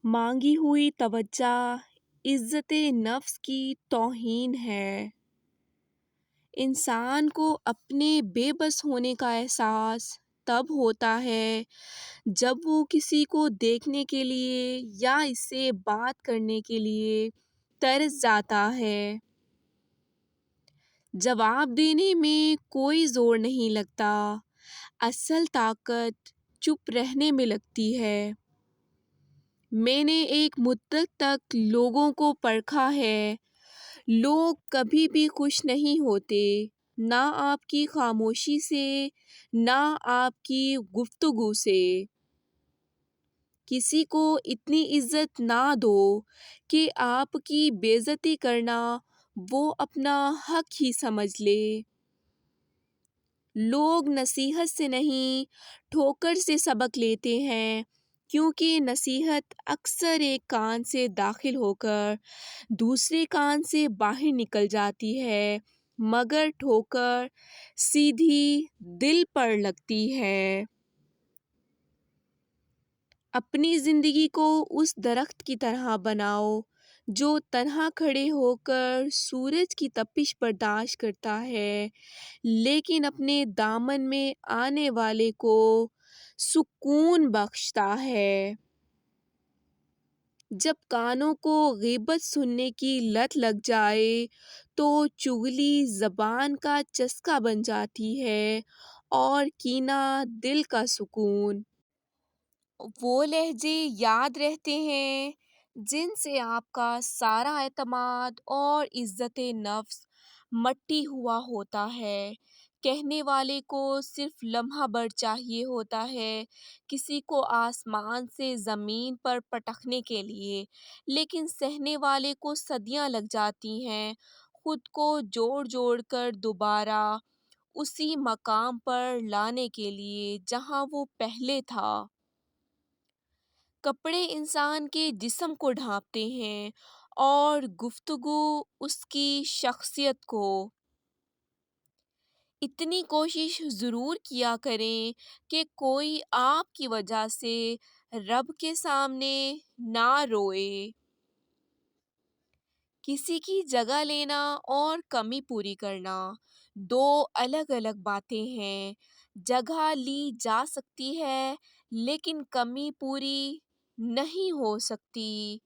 مانگی ہوئی توجہ عزت نفس کی توہین ہے۔ انسان کو اپنے بے بس ہونے کا احساس تب ہوتا ہے جب وہ کسی کو دیکھنے کے لیے یا اس سے بات کرنے کے لیے ترس جاتا ہے۔ جواب دینے میں کوئی زور نہیں لگتا، اصل طاقت چپ رہنے میں لگتی ہے۔ میں نے ایک مدت تک لوگوں کو پرکھا ہے۔ لوگ کبھی بھی خوش نہیں ہوتے، نہ آپ کی خاموشی سے، نہ آپ کی گفتگو سے۔ کسی کو اتنی عزت نہ دو کہ آپ کی بے عزتی کرنا وہ اپنا حق ہی سمجھ لے۔ لوگ نصیحت سے نہیں، ٹھوکر سے سبق لیتے ہیں، کیونکہ نصیحت اکثر ایک کان سے داخل ہو کر دوسرے کان سے باہر نکل جاتی ہے، مگر ٹھوکر سیدھی دل پر لگتی ہے۔ اپنی زندگی کو اس درخت کی طرح بناؤ جو تنہا کھڑے ہو کر سورج کی تپش برداشت کرتا ہے، لیکن اپنے دامن میں آنے والے کو سکون بخشتا ہے۔ جب کانوں کو غیبت سننے کی لت لگ جائے تو چغلی زبان کا چسکا بن جاتی ہے اور کینہ دل کا سکون۔ وہ لہجے یاد رہتے ہیں جن سے آپ کا سارا اعتماد اور عزت نفس مٹی ہوا ہوتا ہے۔ کہنے والے کو صرف لمحہ بھر چاہیے ہوتا ہے، کسی کو آسمان سے زمین پر پٹکنے کے لیے، لیکن سہنے والے کو صدیاں لگ جاتی ہیں خود کو جوڑ جوڑ کر دوبارہ اسی مقام پر لانے کے لیے جہاں وہ پہلے تھا۔ کپڑے انسان کے جسم کو ڈھانپتے ہیں اور گفتگو اس کی شخصیت کو۔ اتنی کوشش ضرور کیا کریں کہ کوئی آپ کی وجہ سے رب کے سامنے نہ روئے۔ کسی کی جگہ لینا اور کمی پوری کرنا دو الگ الگ باتیں ہیں۔ جگہ لی جا سکتی ہے لیکن کمی پوری نہیں ہو سکتی۔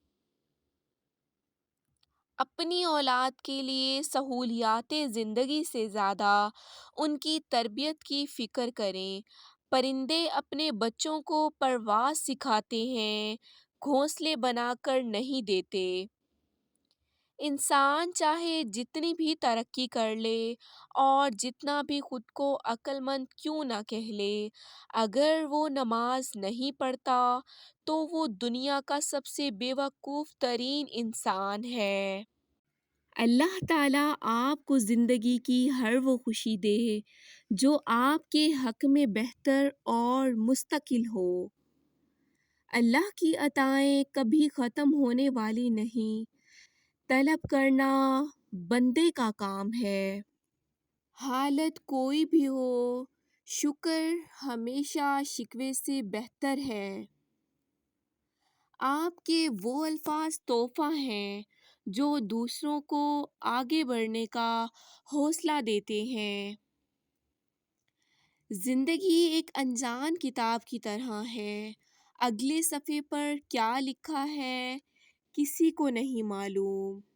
اپنی اولاد کے لیے سہولیات زندگی سے زیادہ ان کی تربیت کی فکر کریں۔ پرندے اپنے بچوں کو پرواز سکھاتے ہیں، گھونسلے بنا کر نہیں دیتے۔ انسان چاہے جتنی بھی ترقی کر لے اور جتنا بھی خود کو عقل مند کیوں نہ کہہ لے، اگر وہ نماز نہیں پڑھتا تو وہ دنیا کا سب سے بے وقوف ترین انسان ہے۔ اللہ تعالیٰ آپ کو زندگی کی ہر وہ خوشی دے جو آپ کے حق میں بہتر اور مستقل ہو۔ اللہ کی عطائیں کبھی ختم ہونے والی نہیں، طلب کرنا بندے کا کام ہے۔ حالت کوئی بھی ہو، شکر ہمیشہ شکوے سے بہتر ہے۔ آپ کے وہ الفاظ تحفہ ہیں جو دوسروں کو آگے بڑھنے کا حوصلہ دیتے ہیں۔ زندگی ایک انجان کتاب کی طرح ہے، اگلے صفحے پر کیا لکھا ہے کسی کو نہیں معلوم۔